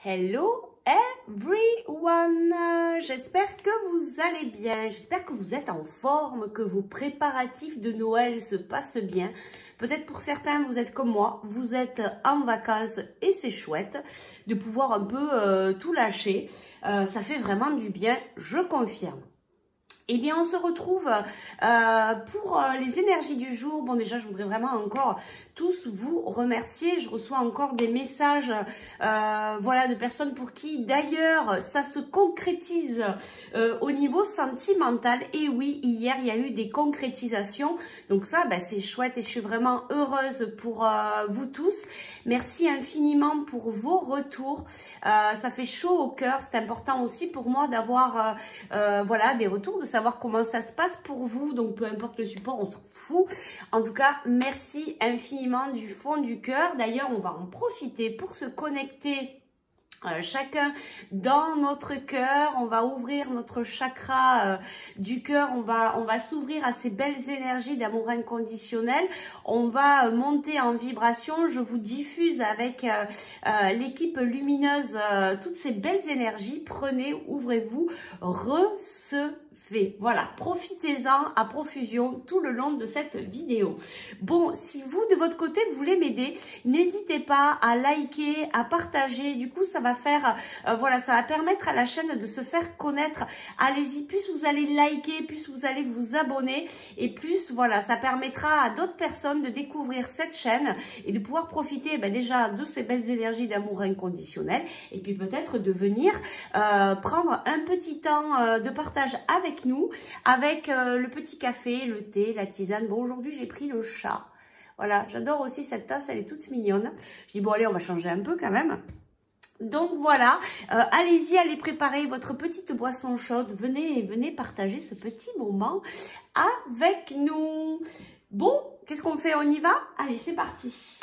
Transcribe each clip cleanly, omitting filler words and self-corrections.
Hello everyone, j'espère que vous allez bien, j'espère que vous êtes en forme, que vos préparatifs de Noël se passent bien. Peut-être pour certains vous êtes comme moi, vous êtes en vacances et c'est chouette de pouvoir un peu tout lâcher, ça fait vraiment du bien, je confirme. Eh bien, on se retrouve pour les énergies du jour. Bon, déjà, je voudrais vraiment encore tous vous remercier. Je reçois encore des messages voilà, de personnes pour qui, d'ailleurs, ça se concrétise au niveau sentimental. Et oui, hier, il y a eu des concrétisations. Donc ça, ben, c'est chouette et je suis vraiment heureuse pour vous tous. Merci infiniment pour vos retours. Ça fait chaud au cœur. C'est important aussi pour moi d'avoir voilà, des retours, de savoir comment ça se passe pour vous. Donc, peu importe le support, on s'en fout. En tout cas, merci infiniment du fond du cœur. D'ailleurs, on va en profiter pour se connecter chacun dans notre cœur. On va ouvrir notre chakra du cœur, on va s'ouvrir à ces belles énergies d'amour inconditionnel, on va monter en vibration. Je vous diffuse avec l'équipe lumineuse toutes ces belles énergies. Prenez, ouvrez-vous, recevez. Voilà, profitez-en à profusion tout le long de cette vidéo. Bon, si vous, de votre côté, vous voulez m'aider, n'hésitez pas à liker, à partager. Du coup, ça va faire, voilà, ça va permettre à la chaîne de se faire connaître. Allez-y, plus vous allez liker, plus vous allez vous abonner et plus, voilà, ça permettra à d'autres personnes de découvrir cette chaîne et de pouvoir profiter déjà de ces belles énergies d'amour inconditionnel et puis peut-être de venir prendre un petit temps de partage avec nous, avec le petit café, le thé, la tisane. Bon, aujourd'hui, j'ai pris le chat. Voilà, j'adore aussi cette tasse, elle est toute mignonne. Je dis, bon, allez, on va changer un peu quand même. Donc voilà, allez-y, allez préparer votre petite boisson chaude. Venez partager ce petit moment avec nous. Bon, qu'est-ce qu'on fait? On y va? Allez, c'est parti.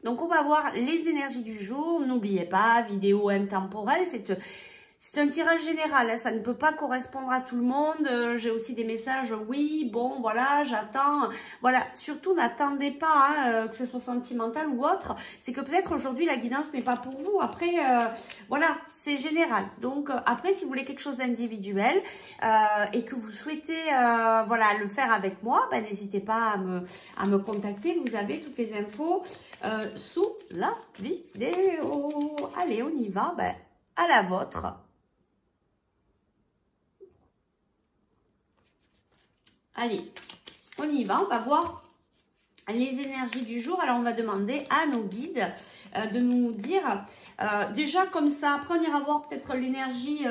Donc, on va voir les énergies du jour. N'oubliez pas, vidéo intemporelle, c'est un tirage général, hein, ça ne peut pas correspondre à tout le monde. J'ai aussi des messages, oui, bon, voilà, j'attends. Voilà, surtout n'attendez pas hein, que ce soit sentimental ou autre. C'est que peut-être aujourd'hui la guidance n'est pas pour vous. Après, voilà, c'est général. Donc après, si vous voulez quelque chose d'individuel et que vous souhaitez voilà, le faire avec moi, n'hésitez pas à me contacter. Vous avez toutes les infos sous la vidéo. Allez, on y va, à la vôtre. Allez, on y va, on va voir les énergies du jour. Alors, on va demander à nos guides de nous dire, déjà comme ça, après on ira voir peut-être l'énergie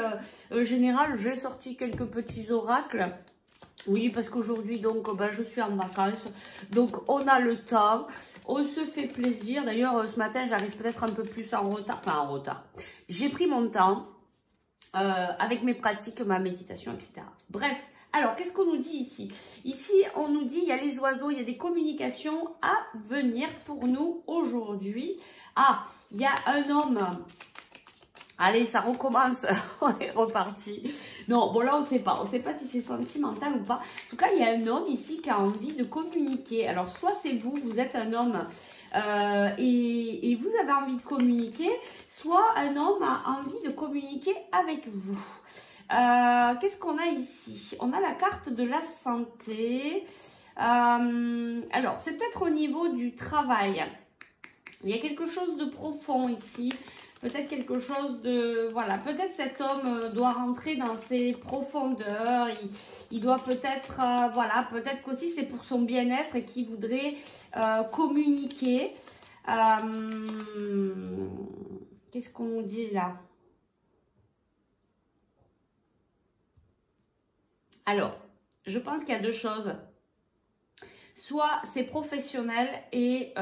générale. J'ai sorti quelques petits oracles. Oui, parce qu'aujourd'hui, donc, je suis en vacances, donc on a le temps, on se fait plaisir. D'ailleurs, ce matin, j'arrive peut-être un peu plus en retard, enfin en retard. J'ai pris mon temps avec mes pratiques, ma méditation, etc. Bref. Alors, qu'est-ce qu'on nous dit ici? Ici, on nous dit, il y a les oiseaux, il y a des communications à venir pour nous aujourd'hui. Ah, il y a un homme. Allez, ça recommence. On est reparti. Non, bon là, on sait pas. On sait pas si c'est sentimental ou pas. En tout cas, il y a un homme ici qui a envie de communiquer. Alors, soit c'est vous, vous êtes un homme et vous avez envie de communiquer, soit un homme a envie de communiquer avec vous. Qu'est-ce qu'on a ici? On a la carte de la santé. Alors, c'est peut-être au niveau du travail. Il y a quelque chose de profond ici. Peut-être quelque chose de... Voilà, peut-être cet homme doit rentrer dans ses profondeurs. Il doit peut-être... voilà, peut-être qu'aussi c'est pour son bien-être et qu'il voudrait communiquer. Qu'est-ce qu'on nous dit là? Alors, je pense qu'il y a deux choses. Soit c'est professionnel et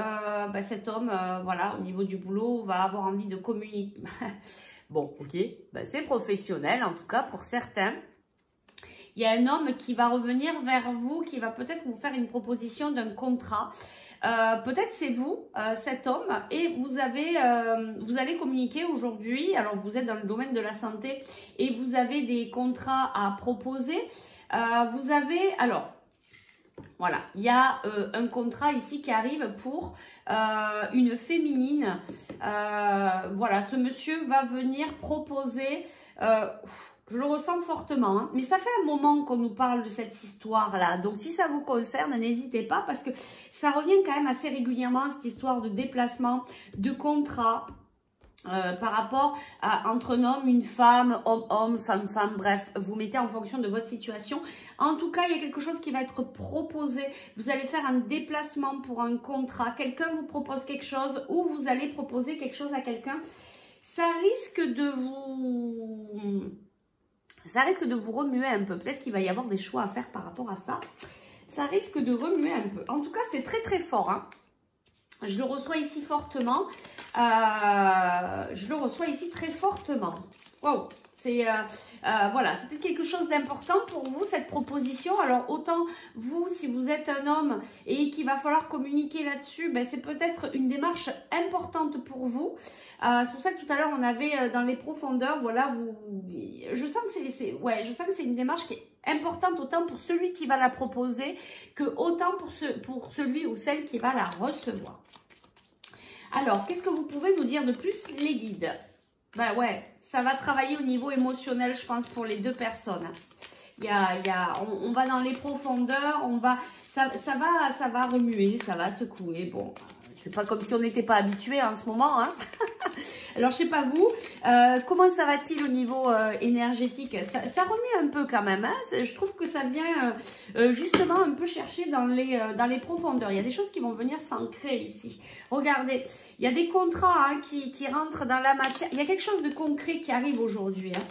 cet homme, voilà, au niveau du boulot, va avoir envie de communiquer. Bon, ok, c'est professionnel en tout cas pour certains. Il y a un homme qui va revenir vers vous, qui va peut-être vous faire une proposition d'un contrat. Peut-être c'est vous, cet homme, et vous allez communiquer aujourd'hui. Alors, vous êtes dans le domaine de la santé et vous avez des contrats à proposer. Vous avez, alors, voilà, il y a un contrat ici qui arrive pour une féminine. Voilà, ce monsieur va venir proposer... je le ressens fortement, hein, mais ça fait un moment qu'on nous parle de cette histoire-là. Donc, si ça vous concerne, n'hésitez pas parce que ça revient quand même assez régulièrement, cette histoire de déplacement, de contrat. Par rapport à entre un homme, une femme, homme, femme, bref, vous mettez en fonction de votre situation. En tout cas, il y a quelque chose qui va être proposé. Vous allez faire un déplacement pour un contrat. Quelqu'un vous propose quelque chose ou vous allez proposer quelque chose à quelqu'un. Ça risque de vous remuer un peu. Peut-être qu'il va y avoir des choix à faire par rapport à ça. Ça risque de remuer un peu. En tout cas, c'est très très fort, hein. Je le reçois ici fortement. Je le reçois ici très fortement. Wow. C'est voilà, c'est peut-être quelque chose d'important pour vous, cette proposition. Alors, autant vous, si vous êtes un homme et qu'il va falloir communiquer là-dessus, ben, c'est peut-être une démarche importante pour vous. C'est pour ça que tout à l'heure, on avait dans les profondeurs, voilà, je sens que c'est une démarche qui est importante autant pour celui qui va la proposer que autant pour celui ou celle qui va la recevoir. Alors, qu'est-ce que vous pouvez nous dire de plus, les guides? Ben ouais, ça va travailler au niveau émotionnel, je pense, pour les deux personnes. On va dans les profondeurs, ça va remuer, ça va secouer. Bon, c'est pas comme si on n'était pas habitué en ce moment, hein. Alors, je sais pas vous, comment ça va-t-il au niveau énergétique? Ça remue un peu quand même, hein. Je trouve que ça vient justement un peu chercher dans les profondeurs. Il y a des choses qui vont venir s'ancrer ici. Regardez, il y a des contrats, hein, qui rentrent dans la matière. Il y a quelque chose de concret qui arrive aujourd'hui, hein.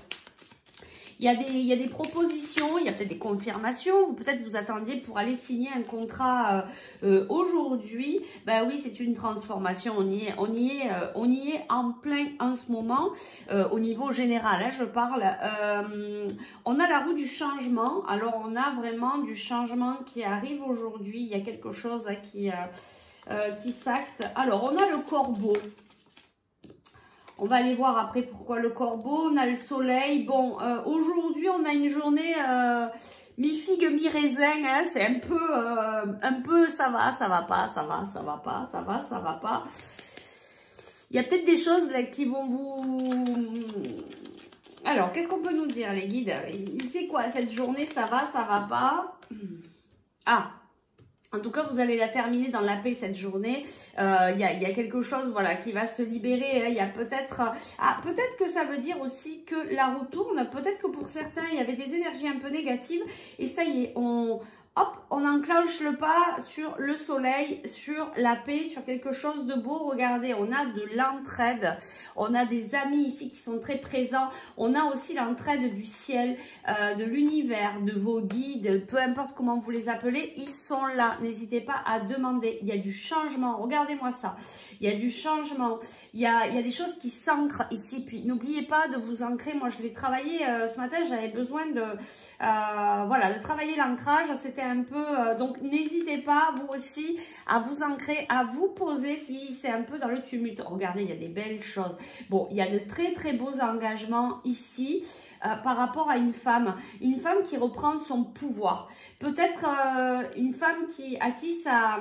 Il y a des propositions, il y a peut-être des confirmations. Peut-être vous attendiez pour aller signer un contrat aujourd'hui. Ben oui, c'est une transformation. On y est en plein en ce moment. Au niveau général, hein, je parle. On a la roue du changement. Alors, on a vraiment du changement qui arrive aujourd'hui. Il y a quelque chose, hein, qui s'acte. Alors, on a le corbeau. On va aller voir après pourquoi le corbeau. On a le soleil. Bon, aujourd'hui, on a une journée mi-figue, mi-raisin. Hein, c'est un peu ça va pas, ça va, ça va pas, ça va, ça va pas. Il y a peut-être des choses là qui vont vous... Alors, qu'est-ce qu'on peut nous dire, les guides? C'est quoi cette journée? Ça va pas? Ah! En tout cas, vous allez la terminer dans la paix cette journée. Il y a quelque chose, voilà, qui va se libérer. Il y a peut-être... peut-être que ça veut dire aussi que la roue tourne. Peut-être que pour certains, il y avait des énergies un peu négatives. Et ça y est, on enclenche le pas sur le soleil, sur la paix, sur quelque chose de beau. Regardez, on a de l'entraide. On a des amis ici qui sont très présents. On a aussi l'entraide du ciel, de l'univers, de vos guides, peu importe comment vous les appelez, ils sont là. N'hésitez pas à demander. Il y a du changement. Regardez-moi ça. Il y a du changement. Il y a des choses qui s'ancrent ici. Puis, n'oubliez pas de vous ancrer. Moi, je l'ai travaillé ce matin. J'avais besoin de... voilà, de travailler l'ancrage. C'était un peu... donc, n'hésitez pas, vous aussi, à vous ancrer, à vous poser si c'est un peu dans le tumulte. Regardez, il y a des belles choses. Bon, il y a de très, très beaux engagements ici par rapport à une femme qui reprend son pouvoir. Peut-être une femme à qui ça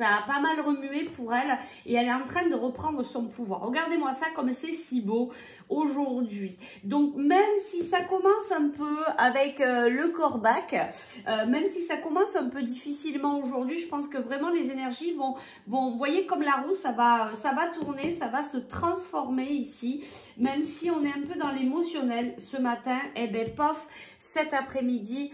a pas mal remué pour elle et elle est en train de reprendre son pouvoir. Regardez-moi ça comme c'est si beau aujourd'hui. Donc même si ça commence un peu avec le corbac, même si ça commence un peu difficilement aujourd'hui, je pense que vraiment les énergies vont vous voyez comme la roue, ça va tourner, ça va se transformer ici. Même si on est un peu dans l'émotionnel ce matin, et ben pof, cet après-midi,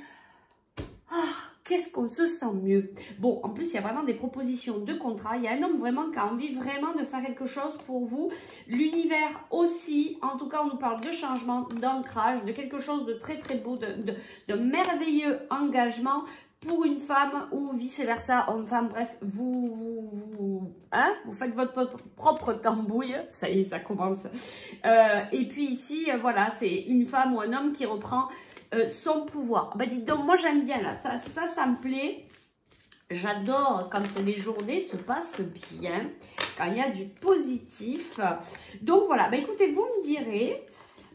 qu'est-ce qu'on se sent mieux. Bon, en plus, il y a vraiment des propositions de contrat. Il y a un homme vraiment qui a envie vraiment de faire quelque chose pour vous. L'univers aussi. En tout cas, on nous parle de changement, d'ancrage, de quelque chose de très, très beau, de merveilleux engagement pour une femme ou vice-versa, homme-femme. Bref, vous faites votre propre tambouille. Ça y est, ça commence. Et puis ici, voilà, c'est une femme ou un homme qui reprend son pouvoir. Bah dites donc, moi j'aime bien là, ça me plaît. J'adore quand les journées se passent bien, quand il y a du positif. Donc voilà, bah écoutez, vous me direz,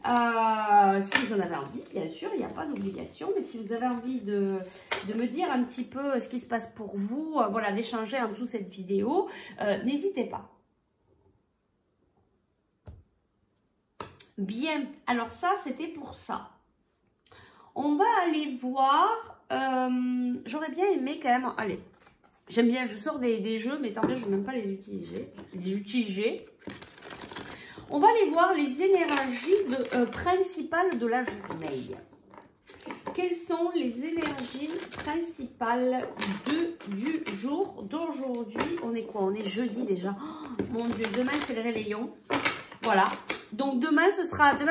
Si vous en avez envie, bien sûr, il n'y a pas d'obligation, mais si vous avez envie de me dire un petit peu ce qui se passe pour vous, voilà, d'échanger en dessous cette vidéo, n'hésitez pas. Bien, alors ça, c'était pour ça. On va aller voir, j'aurais bien aimé quand même, allez, j'aime bien, je sors des jeux, mais tant que je ne vais même pas les utiliser. On va aller voir les énergies principales de la journée. Quelles sont les énergies principales du jour d'aujourd'hui? On est quoi? On est jeudi déjà. Oh, mon Dieu, demain c'est le réveillon. Voilà. Donc demain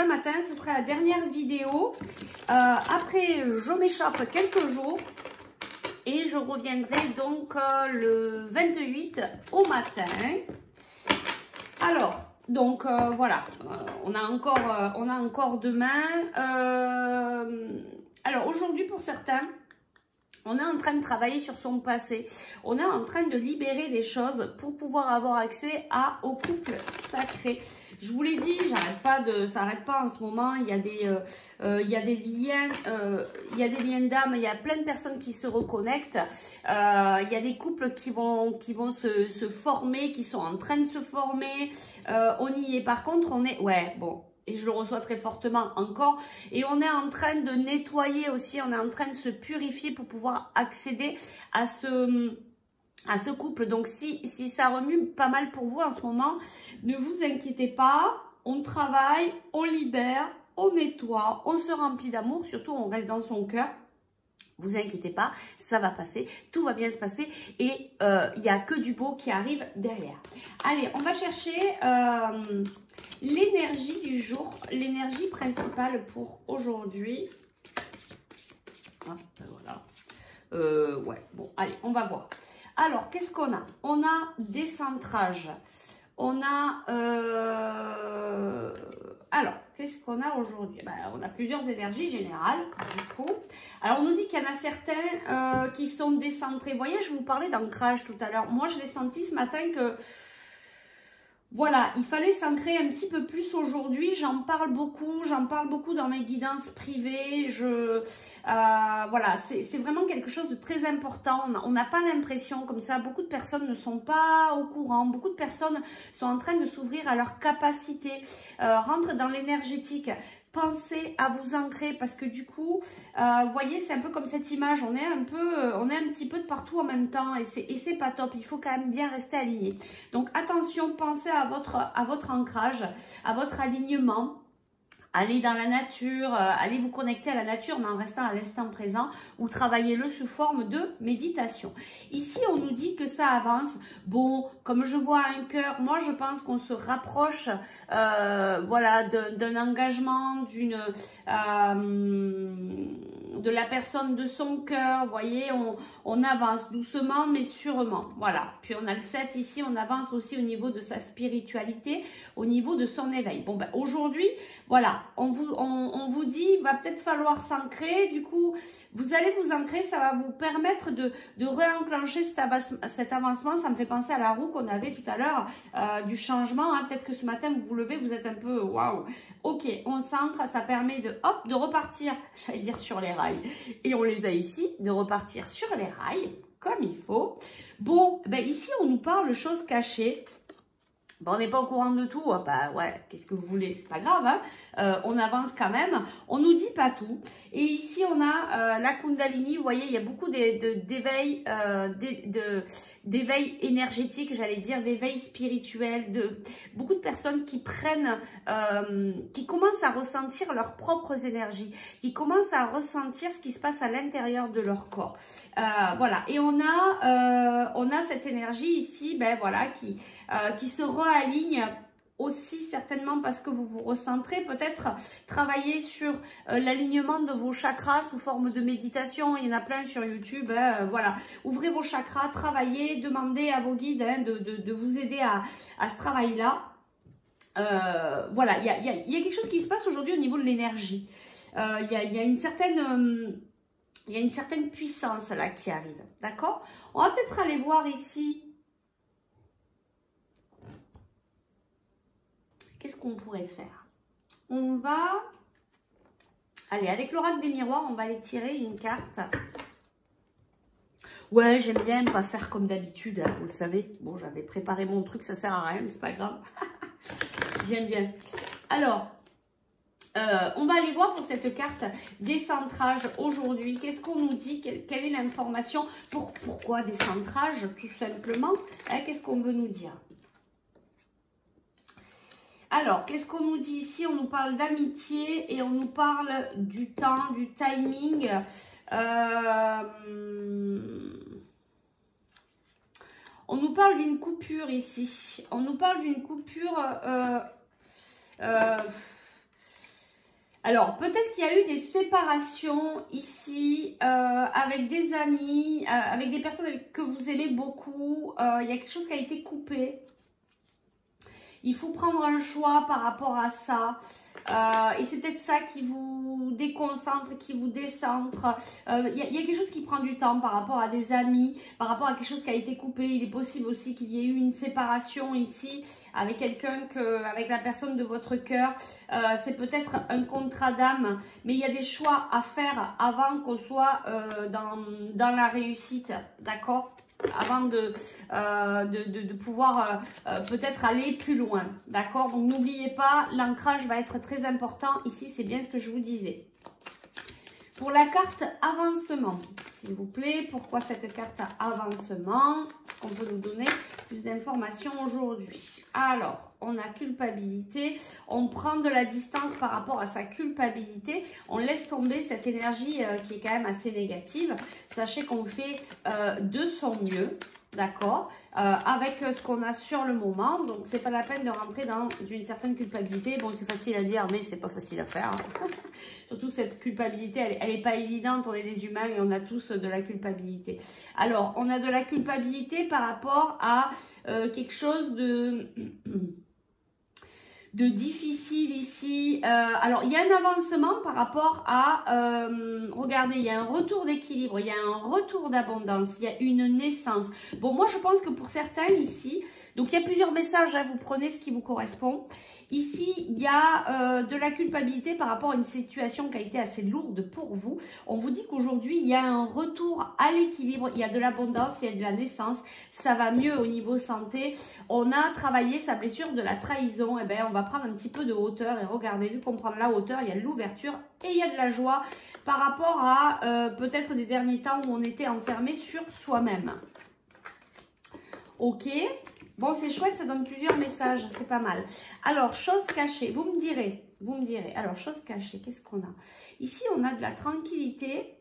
matin, ce sera la dernière vidéo. Après, je m'échappe quelques jours. Et je reviendrai donc le 28 au matin. Alors, donc voilà, on a encore demain. Alors aujourd'hui pour certains, on est en train de travailler sur son passé. On est en train de libérer des choses pour pouvoir avoir accès au couple sacré. Je vous l'ai dit, ça n'arrête pas en ce moment. Il y a des liens, d'âme. Il y a plein de personnes qui se reconnectent. Il y a des couples qui vont se former, qui sont en train de se former. On y est. Par contre, et je le reçois très fortement encore. Et on est en train de nettoyer aussi. On est en train de se purifier pour pouvoir accéder à ce couple. Donc si ça remue pas mal pour vous en ce moment, ne vous inquiétez pas, on travaille, on libère, on nettoie, on se remplit d'amour, surtout on reste dans son cœur. Vous inquiétez pas, ça va passer, tout va bien se passer et il n'y a que du beau qui arrive derrière. Allez, on va chercher l'énergie du jour, l'énergie principale pour aujourd'hui. Ah, ben voilà. Ouais, bon, allez, on va voir. Alors, qu'est-ce qu'on a? On a des centrages. On a... alors, qu'est-ce qu'on a aujourd'hui? On a plusieurs énergies générales, du coup. Alors, on nous dit qu'il y en a certains qui sont décentrés. Vous voyez, je vous parlais d'ancrage tout à l'heure. Moi, je l'ai senti ce matin que... Voilà, il fallait s'ancrer un petit peu plus aujourd'hui. J'en parle beaucoup dans mes guidances privées. Voilà, c'est vraiment quelque chose de très important. On n'a pas l'impression comme ça. Beaucoup de personnes ne sont pas au courant. Beaucoup de personnes sont en train de s'ouvrir à leur capacité, rentrent dans l'énergétique. Pensez à vous ancrer parce que du coup, vous voyez, c'est un peu comme cette image. On est un petit peu de partout en même temps et c'est pas top. Il faut quand même bien rester aligné. Donc attention, pensez à votre ancrage, à votre alignement. Allez dans la nature, allez vous connecter à la nature, mais en restant à l'instant présent, ou travaillez-le sous forme de méditation. Ici, on nous dit que ça avance. Bon, comme je vois un cœur, moi, je pense qu'on se rapproche, voilà, d'un engagement, de la personne de son cœur. Vous voyez, on avance doucement, mais sûrement. Voilà. Puis on a le 7 ici, on avance aussi au niveau de sa spiritualité, au niveau de son éveil. Bon, aujourd'hui, voilà. On vous dit, il va peut-être falloir s'ancrer. Du coup, vous allez vous ancrer. Ça va vous permettre de réenclencher cet avancement. Ça me fait penser à la roue qu'on avait tout à l'heure du changement. Hein. Peut-être que ce matin, vous vous levez, vous êtes un peu waouh. Ok, on s'ancre. Ça permet de repartir, j'allais dire sur les rails. Et on les a ici, de repartir sur les rails, comme il faut. Bon, ici, on nous parle de choses cachées. On n'est pas au courant de tout, ouais, qu'est-ce que vous voulez, c'est pas grave, hein. On avance quand même, on nous dit pas tout. Et ici, on a la Kundalini, vous voyez, il y a beaucoup d'éveil énergétique, j'allais dire, d'éveil spirituel, beaucoup de personnes qui qui commencent à ressentir leurs propres énergies, qui commencent à ressentir ce qui se passe à l'intérieur de leur corps. Voilà, et on a cette énergie ici, voilà, qui se réaligne aussi certainement parce que vous vous recentrez, peut-être travailler sur l'alignement de vos chakras sous forme de méditation. Il y en a plein sur YouTube, hein, voilà. Ouvrez vos chakras, travaillez, demandez à vos guides de vous aider à ce travail-là. Voilà, il y a quelque chose qui se passe aujourd'hui au niveau de l'énergie. Il y a une certaine puissance là qui arrive, d'accord? On va peut-être aller voir ici. Qu'est-ce qu'on pourrait faire? on va... Allez, avec l'oracle des miroirs, on va aller tirer une carte. Ouais, j'aime bien pas faire comme d'habitude, hein, vous le savez. Bon, j'avais préparé mon truc, ça sert à rien, mais c'est pas grave. J'aime bien. Alors, on va aller voir pour cette carte décentrage aujourd'hui. Qu'est-ce qu'on nous dit? Quelle est l'information? Pourquoi décentrage? Tout simplement. Hein, qu'est-ce qu'on veut nous dire? Alors, qu'est-ce qu'on nous dit ici? On nous parle d'amitié et on nous parle du temps, du timing. On nous parle d'une coupure ici. On nous parle d'une coupure... alors, peut-être qu'il y a eu des séparations ici avec des amis, avec des personnes que vous aimez beaucoup. Il y a quelque chose qui a été coupé. Il faut prendre un choix par rapport à ça. Et c'est peut-être ça qui vous déconcentre, qui vous décentre. Il y a quelque chose qui prend du temps par rapport à des amis, par rapport à quelque chose qui a été coupé. Il est possible aussi qu'il y ait eu une séparation ici avec quelqu'un, avec la personne de votre cœur. C'est peut-être un contrat d'âme, mais il y a des choix à faire avant qu'on soit dans la réussite, d'accord ? Avant de pouvoir peut-être aller plus loin, d'accord? Donc n'oubliez pas, l'ancrage va être très important ici, c'est bien ce que je vous disais. Pour la carte avancement, s'il vous plaît, pourquoi cette carte avancement? Est-ce qu'on peut nous donner plus d'informations aujourd'hui? Alors, on a culpabilité, on prend de la distance par rapport à sa culpabilité, on laisse tomber cette énergie qui est quand même assez négative. Sachez qu'on fait de son mieux, d'accord, avec ce qu'on a sur le moment. Donc, c'est pas la peine de rentrer dans une certaine culpabilité. Bon, c'est facile à dire, mais c'est pas facile à faire. Hein. Surtout cette culpabilité, elle est pas évidente. On est des humains et on a tous de la culpabilité. Alors, on a de la culpabilité par rapport à quelque chose de difficile ici. Alors, il y a un avancement par rapport à... regardez, il y a un retour d'équilibre, il y a un retour d'abondance, il y a une naissance. Bon, moi, je pense que pour certains ici... Donc, il y a plusieurs messages, hein, vous prenez ce qui vous correspond. Ici, il y a de la culpabilité par rapport à une situation qui a été assez lourde pour vous. On vous dit qu'aujourd'hui, il y a un retour à l'équilibre, il y a de l'abondance, il y a de la naissance. Ça va mieux au niveau santé. On a travaillé sa blessure de la trahison. Eh bien, on va prendre un petit peu de hauteur et regardez, vu qu'on prend de la hauteur, il y a de l'ouverture et il y a de la joie par rapport à peut-être des derniers temps où on était enfermé sur soi-même. Ok. Bon, c'est chouette, ça donne plusieurs messages, c'est pas mal. Alors, chose cachée, vous me direz. Alors, chose cachée, qu'est-ce qu'on a? Ici, on a de la tranquillité.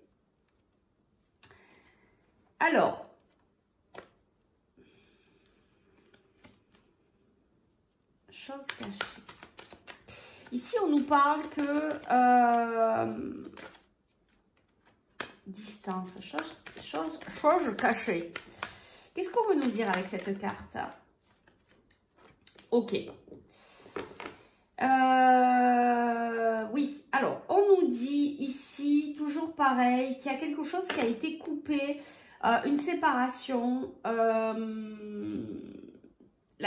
Alors, chose cachée. Ici, on nous parle que... distance, chose cachée. Qu'est-ce qu'on veut nous dire avec cette carte? Ok. Oui, alors, on nous dit ici, toujours pareil, qu'il y a quelque chose qui a été coupé, une séparation, la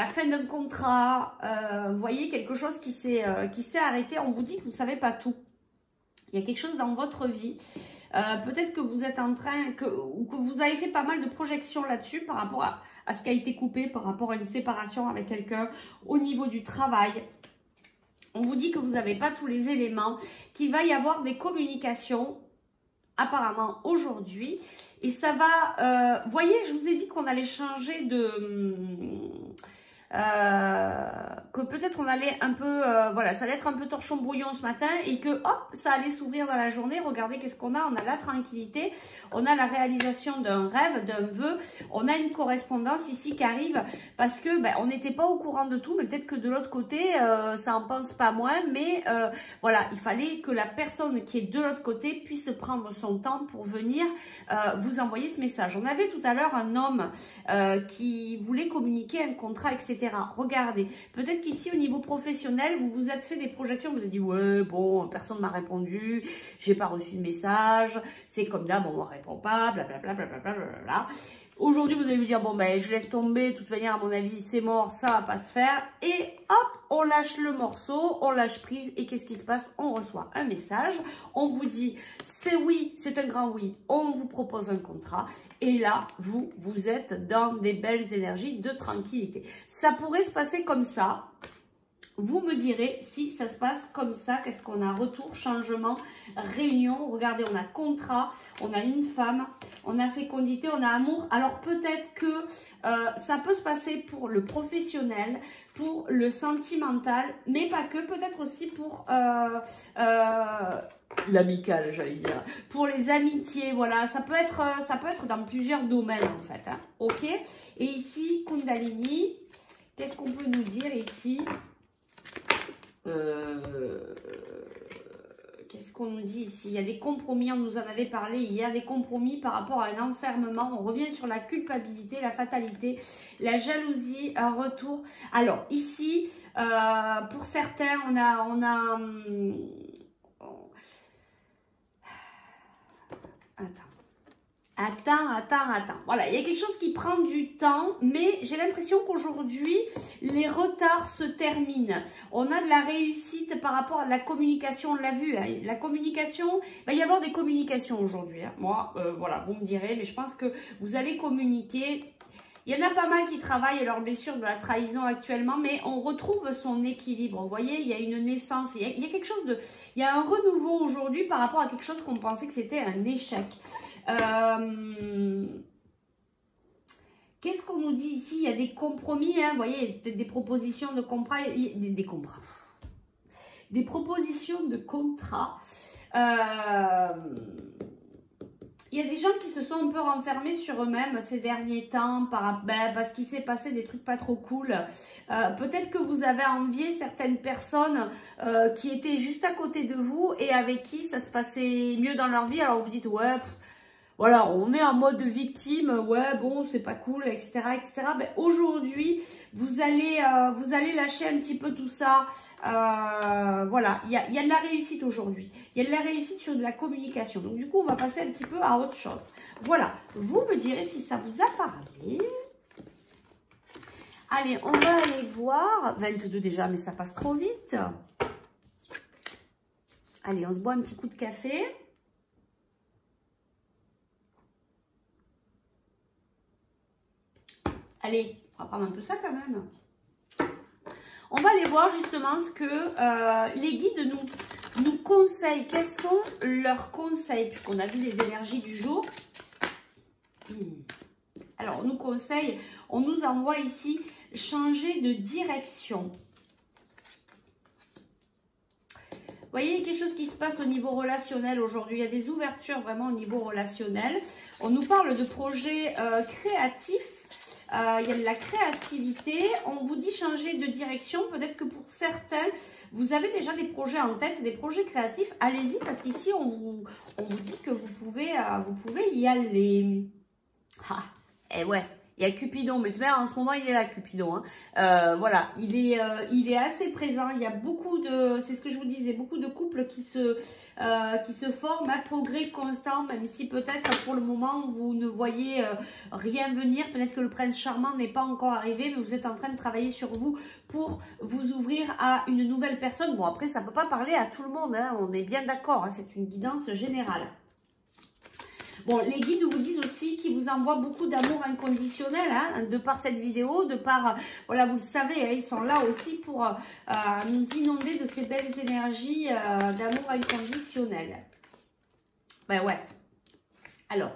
fin d'un contrat, vous voyez, quelque chose qui s'est arrêté. On vous dit que vous ne savez pas tout. Il y a quelque chose dans votre vie. Peut-être que vous êtes en train, ou que vous avez fait pas mal de projections là-dessus par rapport à ce qui a été coupé, par rapport à une séparation avec quelqu'un au niveau du travail. On vous dit que vous n'avez pas tous les éléments, qu'il va y avoir des communications apparemment aujourd'hui. Et ça va, vous voyez, je vous ai dit qu'on allait changer de... que peut-être on allait un peu, voilà, ça allait être un peu torchon brouillon ce matin et que hop, ça allait s'ouvrir dans la journée. Regardez qu'est-ce qu'on a la tranquillité, on a la réalisation d'un rêve, d'un vœu, on a une correspondance ici qui arrive parce que ben, on n'était pas au courant de tout, mais peut-être que de l'autre côté, ça en pense pas moins, mais voilà, il fallait que la personne qui est de l'autre côté puisse prendre son temps pour venir vous envoyer ce message. On avait tout à l'heure un homme qui voulait communiquer un contrat, etc. Regardez, peut-être qu'ici au niveau professionnel, vous vous êtes fait des projections, vous avez dit ouais bon, personne ne m'a répondu, j'ai pas reçu de message, c'est comme d'hab, on ne répond pas, blablabla, blablabla. Aujourd'hui, vous allez vous dire, bon, ben, je laisse tomber. De toute manière, à mon avis, c'est mort, ça va pas se faire. Et hop, on lâche le morceau, on lâche prise. Et qu'est-ce qui se passe? On reçoit un message. On vous dit, c'est oui, c'est un grand oui. On vous propose un contrat. Et là, vous êtes dans des belles énergies de tranquillité. Ça pourrait se passer comme ça. Vous me direz si ça se passe comme ça. Qu'est-ce qu'on a? Retour, changement, réunion. Regardez, on a contrat, on a une femme, on a fécondité, on a amour. Alors peut-être que ça peut se passer pour le professionnel, pour le sentimental, mais pas que. Peut-être aussi pour l'amical, j'allais dire. Pour les amitiés, voilà. Ça peut être dans plusieurs domaines en fait. Hein. Ok. Et ici, Kundalini. Qu'est-ce qu'on peut nous dire ici? Qu'est-ce qu'on nous dit ici? Il y a des compromis, on nous en avait parlé, il y a des compromis par rapport à un enfermement. On revient sur la culpabilité, la fatalité, la jalousie, un retour. Alors ici, pour certains, on a Attends. Voilà, il y a quelque chose qui prend du temps, mais j'ai l'impression qu'aujourd'hui, les retards se terminent. On a de la réussite par rapport à la communication, on l'a vu. Hein, la communication, il va y avoir des communications aujourd'hui. Hein. Moi, voilà, vous me direz, mais je pense que vous allez communiquer. Il y en a pas mal qui travaillent leurs blessures de la trahison actuellement, mais on retrouve son équilibre. Vous voyez, il y a une naissance, il y a quelque chose de... Il y a un renouveau aujourd'hui par rapport à quelque chose qu'on pensait que c'était un échec. Qu'est-ce qu'on nous dit ici? Il y a des compromis, hein, vous voyez, des propositions de contrat, des propositions de contrat. Il y a des gens qui se sont un peu renfermés sur eux-mêmes ces derniers temps parce qu'il s'est passé des trucs pas trop cool. Peut-être que vous avez envié certaines personnes qui étaient juste à côté de vous et avec qui ça se passait mieux dans leur vie. Alors vous dites, ouais... Voilà, on est en mode victime, ouais, bon, c'est pas cool, etc., etc. Ben, aujourd'hui, vous allez lâcher un petit peu tout ça. Voilà, il y a de la réussite aujourd'hui. Il y a de la réussite sur de la communication. Donc, du coup, on va passer un petit peu à autre chose. Voilà, vous me direz si ça vous a parlé. Allez, on va aller voir. 22 déjà, mais ça passe trop vite. Allez, on se boit un petit coup de café. Allez, on va prendre un peu ça quand même. On va aller voir justement ce que les guides nous conseillent. Quels sont leurs conseils? Puisqu'on a vu les énergies du jour. Alors, on nous conseille, on nous envoie ici changer de direction. Vous voyez, il y a quelque chose qui se passe au niveau relationnel aujourd'hui. Il y a des ouvertures vraiment au niveau relationnel. On nous parle de projets créatifs. Il y a de la créativité, on vous dit changer de direction, peut-être que pour certains, vous avez déjà des projets en tête, des projets créatifs, allez-y parce qu'ici on vous dit que vous pouvez y aller. Ah, et ouais, il y a Cupidon, mais en ce moment il est là Cupidon. Hein. Voilà, il est assez présent, il y a beaucoup de, c'est ce que je vous disais, beaucoup de couples qui se forment, un progrès constant, même si peut-être pour le moment vous ne voyez rien venir, peut-être que le prince charmant n'est pas encore arrivé, mais vous êtes en train de travailler sur vous pour vous ouvrir à une nouvelle personne. Bon après ça ne peut pas parler à tout le monde, hein, on est bien d'accord, hein, c'est une guidance générale. Bon, les guides vous disent aussi qu'ils vous envoient beaucoup d'amour inconditionnel, hein, de par cette vidéo, de par, voilà, vous le savez, hein, ils sont là aussi pour nous inonder de ces belles énergies d'amour inconditionnel. Ben ouais. Alors,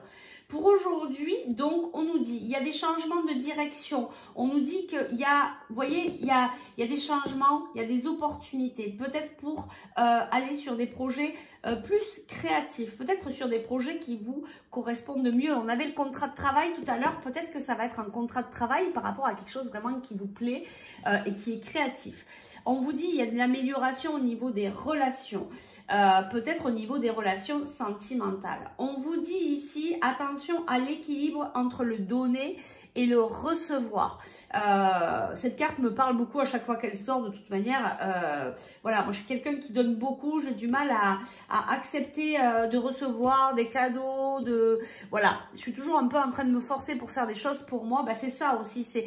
pour aujourd'hui, donc, on nous dit, il y a des changements de direction. On nous dit qu'il y a, vous voyez, il y a des changements, il y a des opportunités. Peut-être pour aller sur des projets plus créatifs. Peut-être sur des projets qui vous correspondent mieux. On avait le contrat de travail tout à l'heure. Peut-être que ça va être un contrat de travail par rapport à quelque chose vraiment qui vous plaît et qui est créatif. On vous dit, il y a de l'amélioration au niveau des relations. Peut-être au niveau des relations sentimentales. On vous dit ici, attention, attention à l'équilibre entre le donner et le recevoir. Cette carte me parle beaucoup à chaque fois qu'elle sort de toute manière. Voilà, moi je suis quelqu'un qui donne beaucoup, j'ai du mal à accepter de recevoir des cadeaux, voilà, je suis toujours un peu en train de me forcer pour faire des choses pour moi. Bah, c'est ça aussi, c'est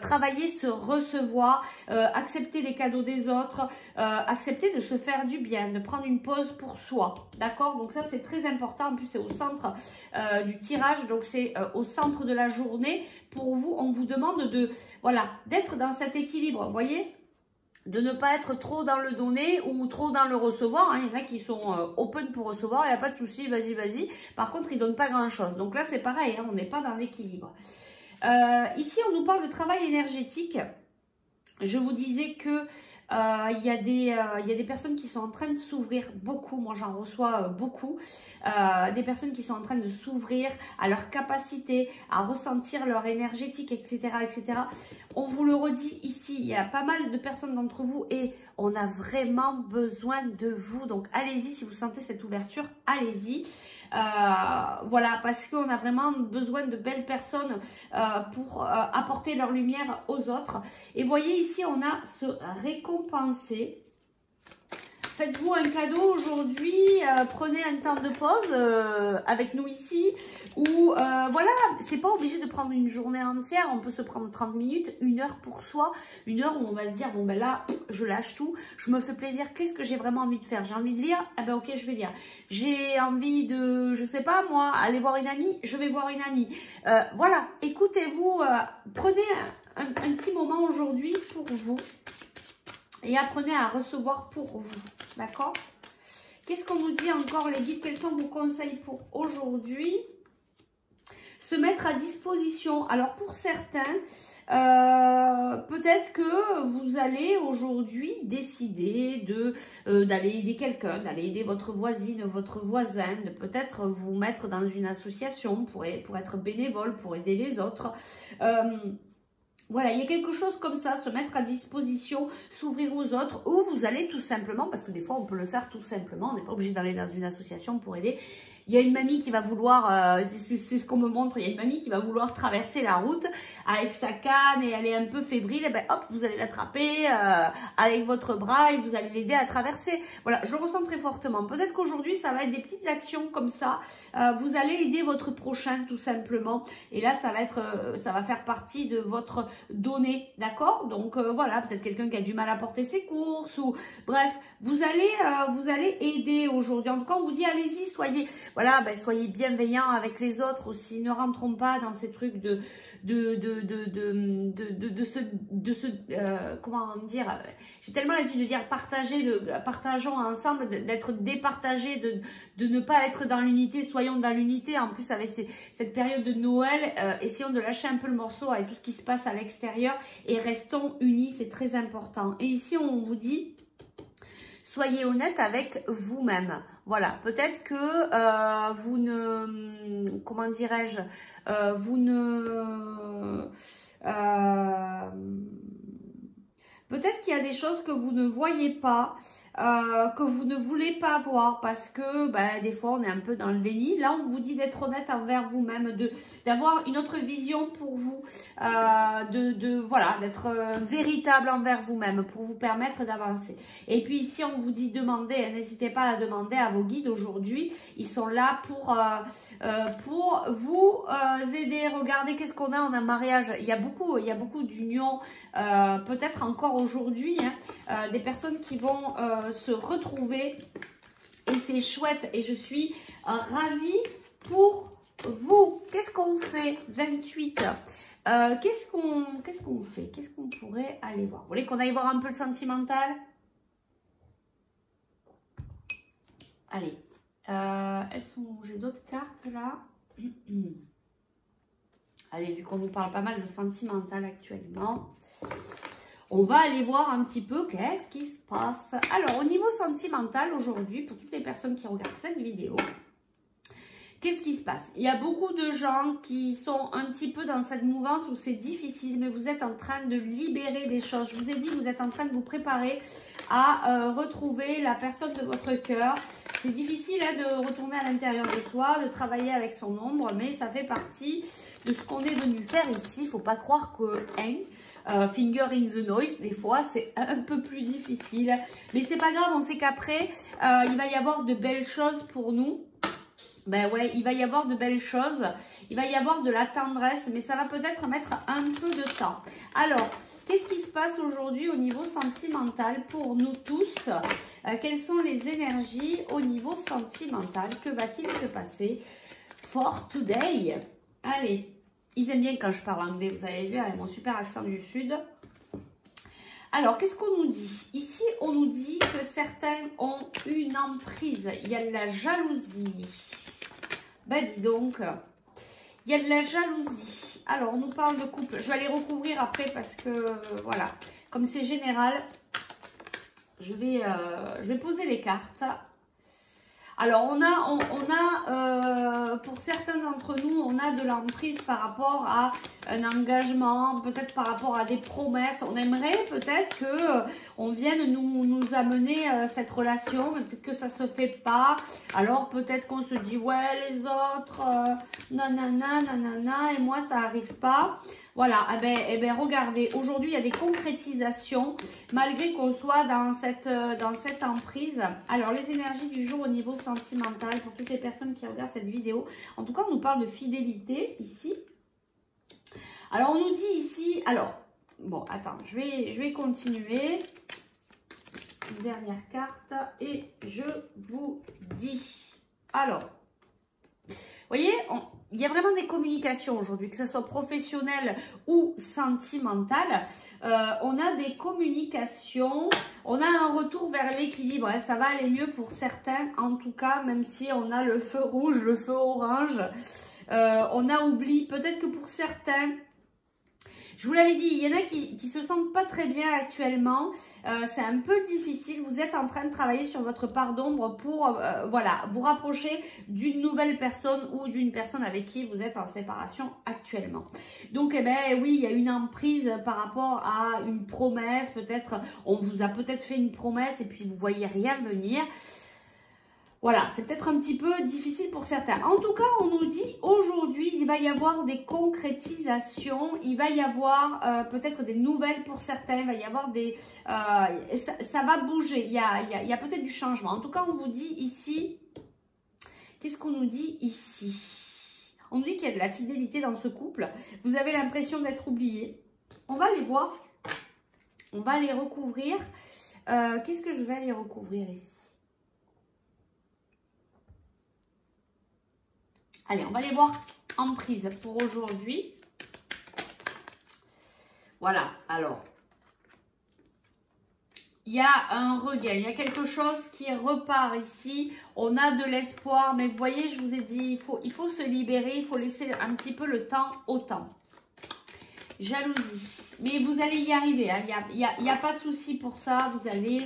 travailler, se recevoir, accepter les cadeaux des autres, accepter de se faire du bien, de prendre une pause pour soi, d'accord? Donc ça c'est très important, en plus c'est au centre du tirage, donc c'est au centre de la journée. Pour vous, on vous demande voilà, d'être dans cet équilibre, vous voyez, de ne pas être trop dans le donner ou trop dans le recevoir. Hein. Il y en a qui sont open pour recevoir, il n'y a pas de souci, vas-y, vas-y. Par contre, ils ne donnent pas grand-chose. Donc là, c'est pareil, hein, on n'est pas dans l'équilibre. Ici, on nous parle de travail énergétique. Je vous disais que il y a des personnes qui sont en train de s'ouvrir beaucoup. Moi, j'en reçois beaucoup. Des personnes qui sont en train de s'ouvrir à leur capacité à ressentir leur énergétique, etc., etc. On vous le redit ici, il y a pas mal de personnes d'entre vous et on a vraiment besoin de vous. Donc, allez-y, si vous sentez cette ouverture, allez-y. Voilà, parce qu'on a vraiment besoin de belles personnes pour apporter leur lumière aux autres. Et voyez ici, on a se récompenser. Faites-vous un cadeau aujourd'hui, prenez un temps de pause avec nous ici, ou voilà, c'est pas obligé de prendre une journée entière, on peut se prendre 30 minutes, 1 heure pour soi, 1 heure où on va se dire, bon ben là, je lâche tout, je me fais plaisir, qu'est-ce que j'ai vraiment envie de faire? J'ai envie de lire, ah ben ok, je vais lire. J'ai envie de, je sais pas moi, aller voir une amie, je vais voir une amie. Voilà, écoutez-vous, prenez un petit moment aujourd'hui pour vous. Et apprenez à recevoir pour vous, d'accord? Qu'est-ce qu'on nous dit encore les guides? Quels sont vos conseils pour aujourd'hui? Se mettre à disposition. Alors pour certains, peut-être que vous allez aujourd'hui décider d'aller aider quelqu'un, d'aller aider votre voisine, votre voisin, de peut-être vous mettre dans une association pour être bénévole, pour aider les autres. Voilà, il y a quelque chose comme ça, se mettre à disposition, s'ouvrir aux autres, ou vous allez tout simplement, parce que des fois on peut le faire tout simplement, on n'est pas obligé d'aller dans une association pour aider. Il y a une mamie qui va vouloir, c'est ce qu'on me montre, il y a une mamie qui va vouloir traverser la route avec sa canne et elle est un peu fébrile, et ben hop, vous allez l'attraper avec votre bras et vous allez l'aider à traverser. Voilà, je le ressens très fortement. Peut-être qu'aujourd'hui, ça va être des petites actions comme ça. Vous allez aider votre prochain tout simplement. Et là, ça va faire partie de votre donnée, d'accord? Donc voilà, peut-être quelqu'un qui a du mal à porter ses courses ou bref, vous allez aider aujourd'hui. En tout cas, on vous dit allez-y, voilà, ben, soyez bienveillants avec les autres aussi. Ne rentrons pas dans ces trucs comment dire, j'ai tellement l'habitude de dire partageons ensemble, d'être départagés, de ne pas être dans l'unité, soyons dans l'unité. En plus, avec cette période de Noël, essayons de lâcher un peu le morceau avec tout ce qui se passe à l'extérieur et restons unis, c'est très important. Et ici, on vous dit, soyez honnête avec vous-même. Voilà, peut-être que vous ne, comment dirais-je, peut-être qu'il y a des choses que vous ne voyez pas, que vous ne voulez pas voir parce que ben, des fois on est un peu dans le déni. Là on vous dit d'être honnête envers vous-même, d'avoir une autre vision pour vous, voilà, d'être véritable envers vous-même pour vous permettre d'avancer. Et puis ici on vous dit demander, n'hésitez pas à demander à vos guides aujourd'hui, ils sont là pour vous aider. Regardez qu'est-ce qu'on a en un mariage, il y a beaucoup d'unions, peut-être encore aujourd'hui, hein, des personnes qui vont se retrouver et c'est chouette et je suis ravie pour vous. Qu'est-ce qu'on fait? 28. Qu'est-ce qu'on fait? Qu'est-ce qu'on pourrait aller voir? Vous voulez qu'on aille voir un peu le sentimental? Allez. Elles sont où? J'ai d'autres cartes là. Allez, vu qu'on nous parle pas mal de sentimental actuellement, on va aller voir un petit peu qu'est-ce qui se passe. Alors, au niveau sentimental, aujourd'hui, pour toutes les personnes qui regardent cette vidéo, qu'est-ce qui se passe? Il y a beaucoup de gens qui sont un petit peu dans cette mouvance où c'est difficile, mais vous êtes en train de libérer des choses. Je vous ai dit, vous êtes en train de vous préparer à retrouver la personne de votre cœur. c'est difficile hein, de retourner à l'intérieur de soi, de travailler avec son ombre, mais ça fait partie de ce qu'on est venu faire ici. Il ne faut pas croire que finger in the noise, des fois c'est un peu plus difficile, mais c'est pas grave, on sait qu'après il va y avoir de belles choses pour nous. Ben ouais, il va y avoir de belles choses, il va y avoir de la tendresse, mais ça va peut-être mettre un peu de temps. Alors, qu'est-ce qui se passe aujourd'hui au niveau sentimental pour nous tous? Quelles sont les énergies au niveau sentimental? Que va-t-il se passer for today? Allez, ils aiment bien quand je parle anglais, vous avez vu, avec mon super accent du sud. Alors, qu'est-ce qu'on nous dit? Ici, on nous dit que certains ont une emprise. Il y a de la jalousie. Ben, dis donc, il y a de la jalousie. Alors, on nous parle de couple. Je vais aller recouvrir après parce que, voilà, comme c'est général, je vais poser les cartes. Alors, on a pour certains d'entre nous, on a de l'emprise par rapport à un engagement, peut-être par rapport à des promesses. On aimerait peut-être que on vienne nous amener cette relation, mais peut-être que ça se fait pas. Alors, peut-être qu'on se dit, ouais, les autres, nanana, nanana, et moi, ça arrive pas. Voilà, eh ben, regardez, aujourd'hui, il y a des concrétisations, malgré qu'on soit dans cette emprise. Alors, les énergies du jour au niveau sentimental, pour toutes les personnes qui regardent cette vidéo. En tout cas, on nous parle de fidélité, ici. Alors, on nous dit ici, alors, bon, attends, je vais continuer. Une dernière carte, et je vous dis, alors, vous voyez, il y a vraiment des communications aujourd'hui, que ce soit professionnel ou sentimental. On a des communications, on a un retour vers l'équilibre. Hein, ça va aller mieux pour certains, en tout cas, même si on a le feu rouge, le feu orange. On a oublié, peut-être que pour certains, je vous l'avais dit, il y en a qui se sentent pas très bien actuellement. C'est un peu difficile. Vous êtes en train de travailler sur votre part d'ombre pour voilà, vous rapprocher d'une nouvelle personne ou d'une personne avec qui vous êtes en séparation actuellement. Donc, eh ben, oui, il y a une emprise par rapport à une promesse. Peut-être, on vous a peut-être fait une promesse et puis vous voyez rien venir. Voilà, c'est peut-être un petit peu difficile pour certains. En tout cas, on nous dit aujourd'hui, il va y avoir des concrétisations, il va y avoir peut-être des nouvelles pour certains, il va y avoir des... ça va bouger, il y a peut-être du changement. En tout cas, on vous dit ici, qu'est-ce qu'on nous dit ici? On nous dit qu'il y a de la fidélité dans ce couple. Vous avez l'impression d'être oublié. On va les voir, on va les recouvrir. Qu'est-ce que je vais aller recouvrir ici? Allez, on va les voir en prise pour aujourd'hui. Voilà, alors. Il y a un regain, il y a quelque chose qui repart ici. On a de l'espoir, mais vous voyez, je vous ai dit, il faut se libérer, il faut laisser un petit peu le temps au temps. Jalousie. Mais vous allez y arriver, hein. Il y a pas de souci pour ça, vous allez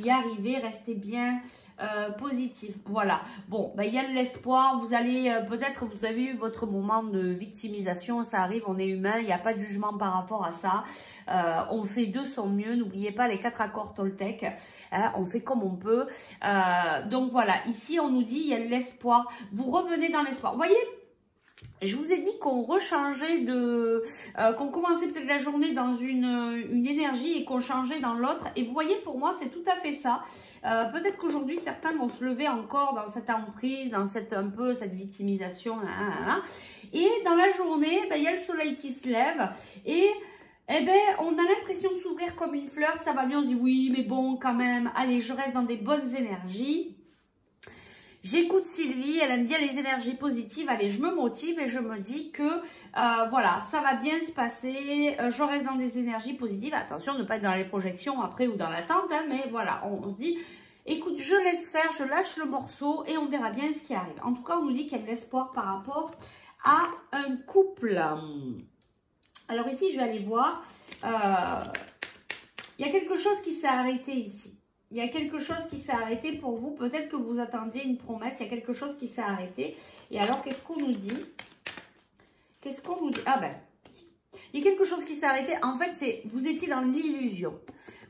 y arriver, restez bien positif. Voilà, bon, ben, il y a de l'espoir, vous allez, peut-être vous avez eu votre moment de victimisation, ça arrive, on est humain, il n'y a pas de jugement par rapport à ça. On fait de son mieux, n'oubliez pas les 4 accords Toltec, hein, on fait comme on peut. Donc voilà, ici on nous dit, il y a de l'espoir, vous revenez dans l'espoir. Vous voyez, je vous ai dit qu'on rechangeait qu'on commençait peut-être la journée dans une énergie et qu'on changeait dans l'autre. Et vous voyez, pour moi, c'est tout à fait ça. Peut-être qu'aujourd'hui, certains vont se lever encore dans cette emprise, dans cette victimisation. Et dans la journée, ben, il y a le soleil qui se lève et eh ben, on a l'impression de s'ouvrir comme une fleur. Ça va bien, on se dit oui, mais bon, quand même, allez, je reste dans des bonnes énergies. J'écoute Sylvie, elle aime bien les énergies positives. Allez, je me motive et je me dis que voilà, ça va bien se passer. Je reste dans des énergies positives. Attention, ne pas être dans les projections après ou dans l'attente. Hein, mais voilà, on se dit, écoute, je laisse faire, je lâche le morceau et on verra bien ce qui arrive. En tout cas, on nous dit qu'il y a de l'espoir par rapport à un couple. Alors ici, je vais aller voir. Il y a quelque chose qui s'est arrêté ici. Il y a quelque chose qui s'est arrêté pour vous. Peut-être que vous attendiez une promesse. Il y a quelque chose qui s'est arrêté. Et alors, qu'est-ce qu'on nous dit? Qu'est-ce qu'on nous dit? Ah ben, il y a quelque chose qui s'est arrêté. En fait, vous étiez dans l'illusion.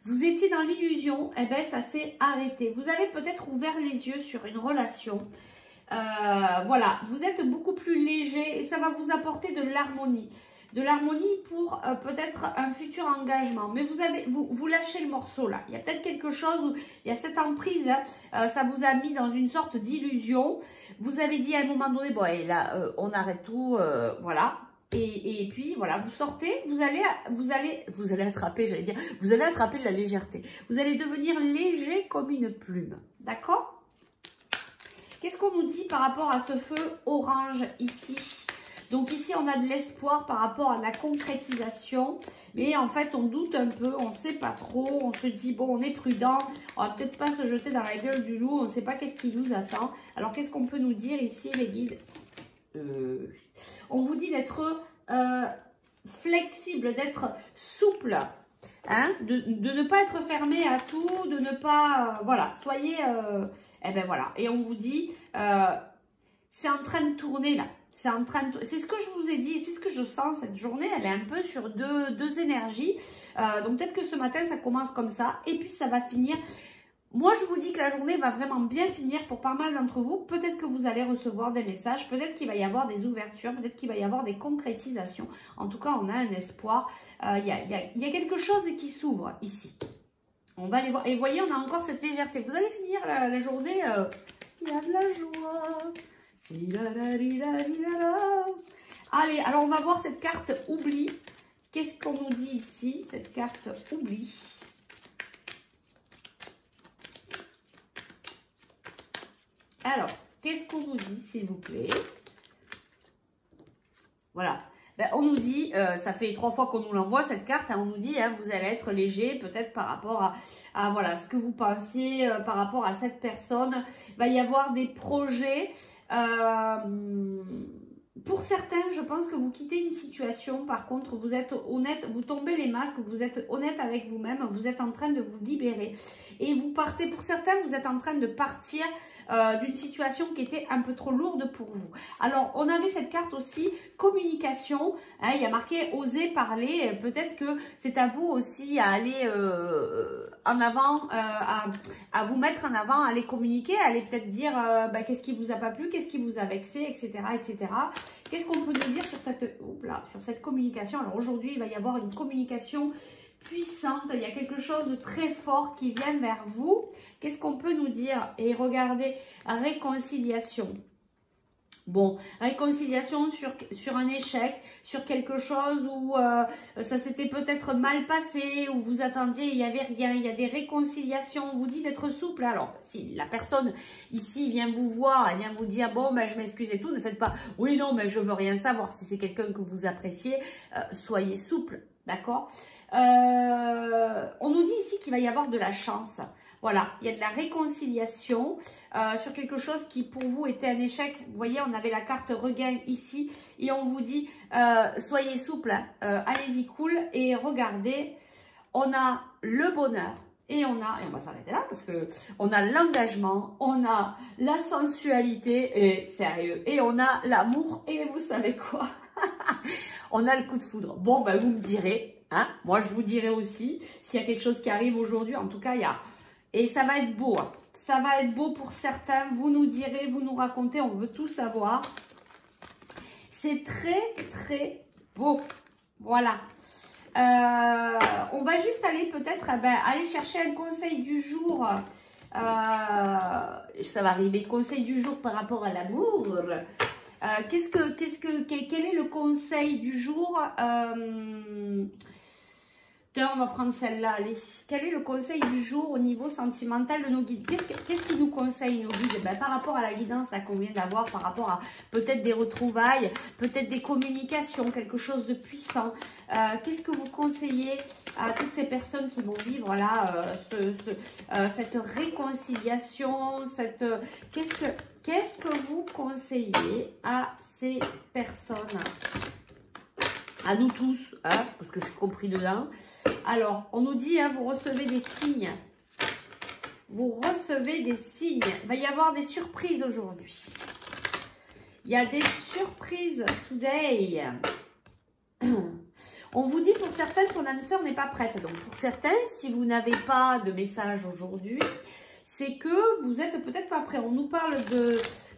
Vous étiez dans l'illusion, et bien ça s'est arrêté. Vous avez peut-être ouvert les yeux sur une relation. Voilà, vous êtes beaucoup plus léger et ça va vous apporter de l'harmonie. De l'harmonie pour peut-être un futur engagement. Mais vous lâchez le morceau là. Il y a peut-être quelque chose où il y a cette emprise, hein, ça vous a mis dans une sorte d'illusion. Vous avez dit à un moment donné, bon, et là, on arrête tout, voilà. Et puis voilà, vous sortez, vous allez attraper, j'allais dire, vous allez attraper de la légèreté. Vous allez devenir léger comme une plume. D'accord? Qu'est-ce qu'on nous dit par rapport à ce feu orange ici? Donc ici, on a de l'espoir par rapport à la concrétisation. Mais en fait, on doute un peu, on ne sait pas trop. On se dit, bon, on est prudent. On va peut-être pas se jeter dans la gueule du loup. On ne sait pas qu'est-ce qui nous attend. Alors, qu'est-ce qu'on peut nous dire ici, les guides? On vous dit d'être flexible, d'être souple. Hein, de ne pas être fermé à tout, de ne pas... voilà, soyez... eh ben voilà. Et on vous dit, c'est en train de tourner là. C'est en train de... C'est ce que je vous ai dit, c'est ce que je sens cette journée. Elle est un peu sur deux énergies. Donc peut-être que ce matin, ça commence comme ça. Et puis ça va finir... Moi, je vous dis que la journée va vraiment bien finir pour pas mal d'entre vous. Peut-être que vous allez recevoir des messages. Peut-être qu'il va y avoir des ouvertures. Peut-être qu'il va y avoir des concrétisations. En tout cas, on a un espoir. Il y a quelque chose qui s'ouvre ici. On va aller voir. Et vous voyez, on a encore cette légèreté. Vous allez finir la journée. Il y a de la joie. Allez, alors on va voir cette carte oubli. Qu'est-ce qu'on nous dit ici, cette carte oubli? Alors, qu'est-ce qu'on nous dit, s'il vous plaît? Voilà. Ben, on nous dit, ça fait 3 fois qu'on nous l'envoie, cette carte, hein, on nous dit, hein, vous allez être léger, peut-être par rapport à voilà, ce que vous pensiez, par rapport à cette personne. Il va y avoir des projets. Pour certains, je pense que vous quittez une situation. Par contre, vous êtes honnête, vous tombez les masques, vous êtes honnête avec vous-même, vous êtes en train de vous libérer. Et vous partez, pour certains, vous êtes en train de partir d'une situation qui était un peu trop lourde pour vous. Alors, on avait cette carte aussi, communication. Hein, il y a marqué « oser parler ». Peut-être que c'est à vous aussi à aller en avant, à vous mettre en avant, à aller communiquer, à aller peut-être dire qu'est-ce qui vous a pas plu, qu'est-ce qui vous a vexé, etc. etc. Qu'est-ce qu'on peut nous dire sur cette communication? Alors aujourd'hui, il va y avoir une communication puissante. Il y a quelque chose de très fort qui vient vers vous. Qu'est-ce qu'on peut nous dire? Et regardez, réconciliation. Bon, réconciliation sur un échec, sur quelque chose où ça s'était peut-être mal passé, où vous attendiez, il n'y avait rien, il y a des réconciliations, on vous dit d'être souple. Alors, si la personne ici vient vous voir, elle vient vous dire, bon, ben, je m'excuse et tout, ne faites pas, oui, non, mais je veux rien savoir. Si c'est quelqu'un que vous appréciez, soyez souple, d'accord? On nous dit ici qu'il va y avoir de la chance. Voilà, il y a de la réconciliation sur quelque chose qui pour vous était un échec. Vous voyez, on avait la carte regain ici et on vous dit soyez souple, allez-y cool et regardez, on a le bonheur et on va s'arrêter là parce que on a l'engagement, on a la sensualité et sérieux et on a l'amour et vous savez quoi, on a le coup de foudre. Bon, ben vous me direz, hein, moi je vous dirai aussi s'il y a quelque chose qui arrive aujourd'hui. En tout cas, il y a... Et ça va être beau, hein. Ça va être beau pour certains. Vous nous direz, vous nous racontez, on veut tout savoir. C'est très, très beau. Voilà. On va juste aller peut-être aller chercher un conseil du jour. Ça va arriver, conseil du jour par rapport à l'amour. Quel est le conseil du jour? Tiens, on va prendre celle-là, allez. Quel est le conseil du jour au niveau sentimental de nos guides? Qu'est-ce qu'ils nous conseillent, nos guides? Par rapport à la guidance qu'on vient d'avoir, par rapport à peut-être des retrouvailles, peut-être des communications, quelque chose de puissant. Qu'est-ce que vous conseillez à toutes ces personnes qui vont vivre là, cette réconciliation, qu'est-ce que vous conseillez à ces personnes? À nous tous, hein, parce que je suis compris dedans. Alors, on nous dit, hein, vous recevez des signes. Vous recevez des signes. Il va y avoir des surprises aujourd'hui. Il y a des surprises today. On vous dit pour certaines, ton âme sœur n'est pas prête. Donc pour certains, si vous n'avez pas de message aujourd'hui, c'est que vous êtes peut-être pas prêt. On nous parle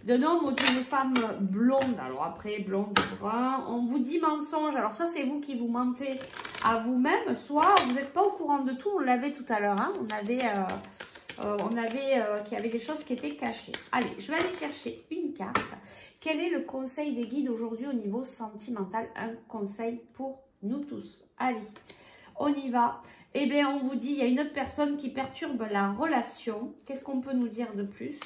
d'un homme ou d'une femme blonde. Alors après, blonde, brun. On vous dit mensonge. Alors soit c'est vous qui vous mentez à vous-même, soit vous n'êtes pas au courant de tout. On l'avait tout à l'heure. Hein. On avait qu'il y avait des choses qui étaient cachées. Allez, je vais aller chercher une carte. Quel est le conseil des guides aujourd'hui au niveau sentimental? Un conseil pour nous tous. Allez, on y va. Eh bien, on vous dit, il y a une autre personne qui perturbe la relation. Qu'est-ce qu'on peut nous dire de plus?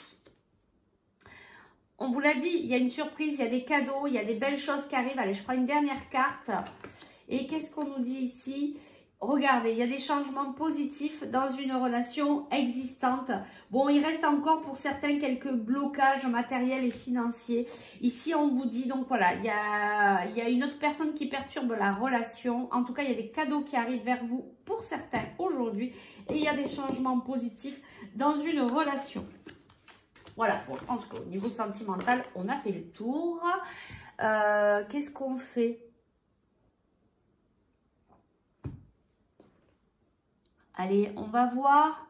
On vous l'a dit, il y a une surprise, il y a des cadeaux, il y a des belles choses qui arrivent. Allez, je prends une dernière carte. Et qu'est-ce qu'on nous dit ici? Regardez, il y a des changements positifs dans une relation existante. Bon, il reste encore pour certains quelques blocages matériels et financiers. Ici, on vous dit, donc voilà, il y a une autre personne qui perturbe la relation. En tout cas, il y a des cadeaux qui arrivent vers vous pour certains aujourd'hui. Et il y a des changements positifs dans une relation. Voilà, bon, je pense qu'au niveau sentimental, on a fait le tour. Qu'est-ce qu'on fait ? Allez, on va voir.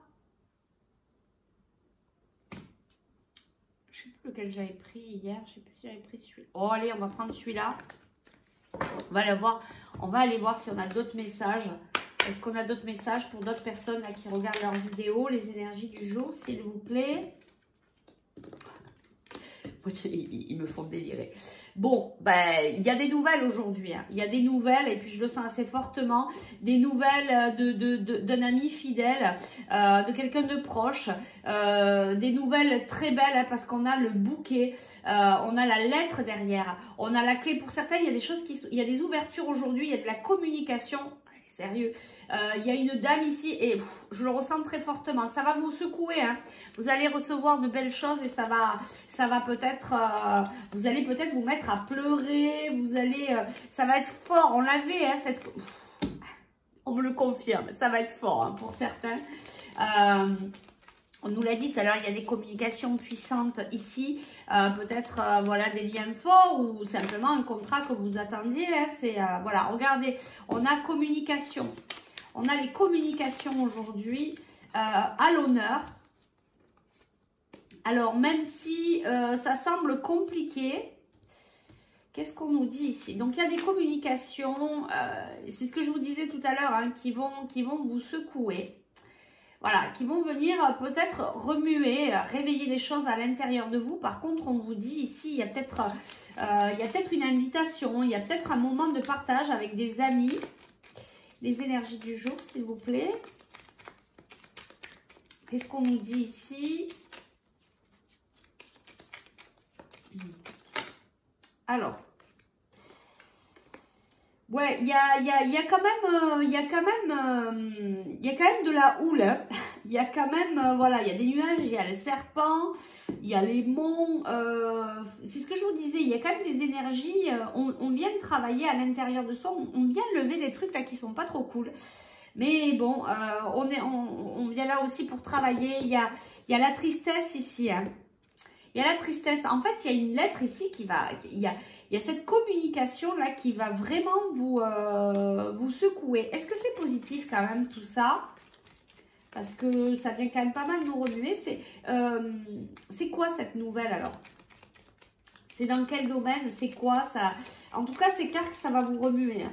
Je ne sais plus lequel j'avais pris hier. Je ne sais plus si j'avais pris celui-là. Oh, allez, on va prendre celui-là. On va aller voir. On va aller voir si on a d'autres messages. Est-ce qu'on a d'autres messages pour d'autres personnes là, qui regardent leurs vidéos? Les énergies du jour, s'il vous plaît. Ils me font délirer. Bon, ben, il y a des nouvelles aujourd'hui. Hein. Il y a des nouvelles, et puis je le sens assez fortement, des nouvelles d'un ami fidèle, de quelqu'un de proche, des nouvelles très belles, hein, parce qu'on a le bouquet, on a la lettre derrière, on a la clé. Pour certains, il y a des choses il y a des ouvertures aujourd'hui, il y a de la communication. Sérieux, il y a une dame ici et je le ressens très fortement. Ça va vous secouer, hein. Vous allez recevoir de belles choses et ça va peut-être, vous allez peut-être vous mettre à pleurer. Vous allez, ça va être fort. On l'avait, hein, on me le confirme. Ça va être fort hein, pour certains. On nous l'a dit tout à l'heure, il y a des communications puissantes ici, peut-être voilà des liens forts ou simplement un contrat que vous attendiez. Hein, c'est voilà, regardez, on a communication, on a les communications aujourd'hui à l'honneur. Alors même si ça semble compliqué, qu'est-ce qu'on nous dit ici? Donc il y a des communications, c'est ce que je vous disais tout à l'heure, hein, qui vont vous secouer. Voilà, qui vont venir peut-être remuer, réveiller des choses à l'intérieur de vous. Par contre, on vous dit ici, il y a peut-être une invitation, il y a peut-être un moment de partage avec des amis. Les énergies du jour, s'il vous plaît. Qu'est-ce qu'on nous dit ici? Alors. Ouais, il y a quand même de la houle. Hein. Il y a quand même, voilà, il y a des nuages, il y a le serpent, il y a les monts. C'est ce que je vous disais, il y a quand même des énergies. On vient de travailler à l'intérieur de soi, on vient lever des trucs là qui sont pas trop cool. Mais bon, on vient là aussi pour travailler. Il y a la tristesse ici. Hein. Il y a la tristesse. En fait, il y a une lettre ici qui va... Il y a cette communication-là qui va vraiment vous secouer. Est-ce que c'est positif quand même tout ça? Parce que ça vient quand même pas mal nous remuer. C'est quoi cette nouvelle alors? C'est dans quel domaine? C'est quoi ça? En tout cas, c'est clair que ça va vous remuer. Hein.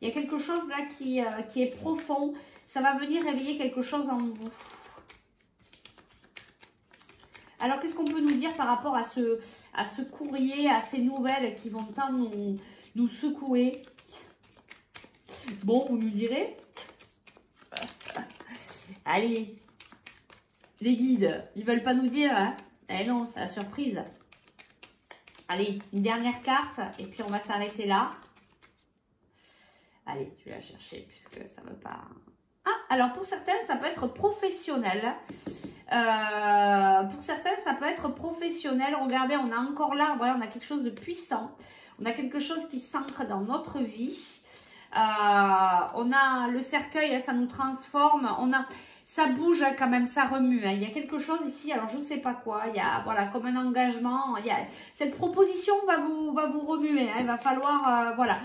Il y a quelque chose là qui est profond. Ça va venir réveiller quelque chose en vous. Alors, qu'est-ce qu'on peut nous dire par rapport à ce courrier, à ces nouvelles qui vont tant nous secouer? Bon, vous nous direz. Allez, les guides, ils veulent pas nous dire. Hein? Eh non, c'est la surprise. Allez, une dernière carte et puis on va s'arrêter là. Allez, je vais la chercher puisque ça ne veut pas... Ah, alors pour certains, ça peut être professionnel. Pour certains, ça peut être professionnel. Regardez, on a encore l'arbre, on a quelque chose de puissant. On a quelque chose qui s'ancre dans notre vie. On a le cercueil, ça nous transforme. Ça bouge quand même, ça remue. Il y a quelque chose ici, alors je ne sais pas quoi. Il y a voilà, comme un engagement. Cette proposition va vous remuer. Il va falloir, voilà.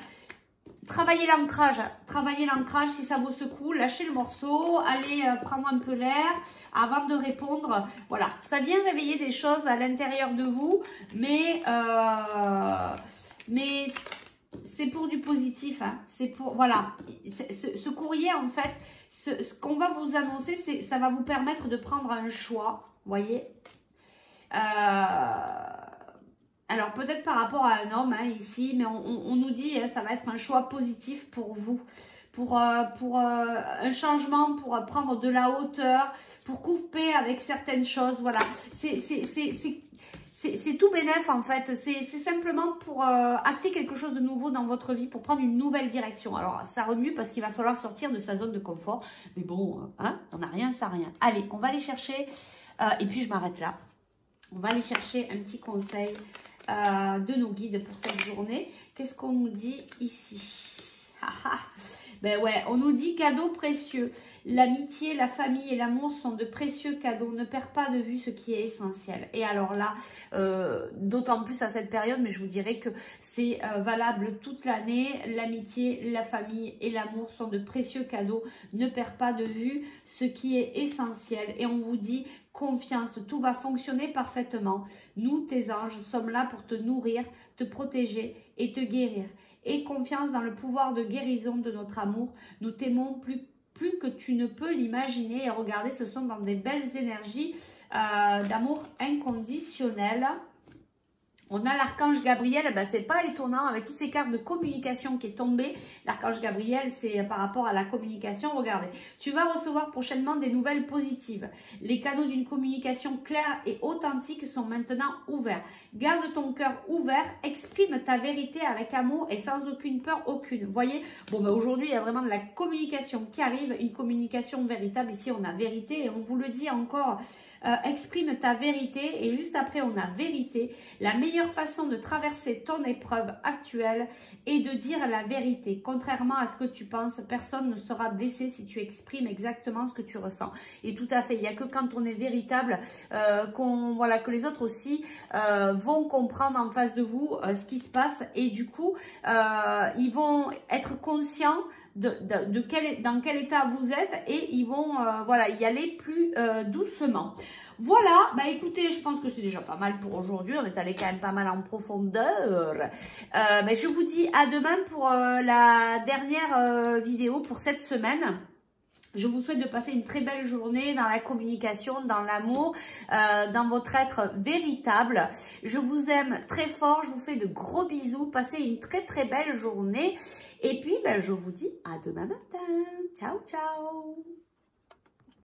Travaillez l'ancrage si ça vous secoue, lâchez le morceau, allez prendre un peu l'air avant de répondre. Voilà, ça vient réveiller des choses à l'intérieur de vous, mais c'est pour du positif, hein. C'est pour, voilà, ce courrier en fait, ce qu'on va vous annoncer, ça va vous permettre de prendre un choix, vous voyez. Alors peut-être par rapport à un homme, hein, ici, mais on nous dit ça va être un choix positif pour vous, pour un changement, pour prendre de la hauteur, pour couper avec certaines choses, voilà. C'est tout bénef en fait, c'est simplement pour acter quelque chose de nouveau dans votre vie, pour prendre une nouvelle direction. Alors ça remue parce qu'il va falloir sortir de sa zone de confort, mais bon, hein, on n'a rien sans rien. Allez, on va aller chercher, et puis je m'arrête là. On va aller chercher un petit conseil de nos guides pour cette journée. Qu'est-ce qu'on nous dit ici? Ben ouais, on nous dit cadeaux précieux. L'amitié, la famille et l'amour sont de précieux cadeaux. Ne perds pas de vue ce qui est essentiel. Et alors là, d'autant plus à cette période, mais je vous dirais que c'est valable toute l'année. L'amitié, la famille et l'amour sont de précieux cadeaux. Ne perds pas de vue ce qui est essentiel. Et on vous dit confiance, tout va fonctionner parfaitement. Nous, tes anges, sommes là pour te nourrir, te protéger et te guérir. Et confiance dans le pouvoir de guérison de notre amour. Nous t'aimons plus que tu ne peux l'imaginer. Et regardez, ce sont dans des belles énergies d'amour inconditionnel. On a l'archange Gabriel, ben, c'est pas étonnant avec toutes ces cartes de communication qui est tombée. L'archange Gabriel, c'est par rapport à la communication. Regardez, tu vas recevoir prochainement des nouvelles positives. Les canaux d'une communication claire et authentique sont maintenant ouverts. Garde ton cœur ouvert, exprime ta vérité avec amour et sans aucune peur aucune. Vous voyez, bon, ben, aujourd'hui, il y a vraiment de la communication qui arrive, une communication véritable. Ici, on a vérité et on vous le dit encore. Exprime ta vérité et juste après on a vérité. La meilleure façon de traverser ton épreuve actuelle est de dire la vérité. Contrairement à ce que tu penses, personne ne sera blessé si tu exprimes exactement ce que tu ressens. Et tout à fait, il n'y a que quand on est véritable voilà, que les autres aussi vont comprendre en face de vous ce qui se passe et du coup ils vont être conscients dans quel état vous êtes et ils vont voilà, y aller plus doucement. Voilà, bah écoutez, je pense que c'est déjà pas mal pour aujourd'hui. On est allé quand même pas mal en profondeur. Mais je vous dis à demain pour la dernière vidéo pour cette semaine. Je vous souhaite de passer une très belle journée dans la communication, dans l'amour, dans votre être véritable. Je vous aime très fort, je vous fais de gros bisous. Passez une très très belle journée. Et puis, ben, je vous dis à demain matin. Ciao, ciao.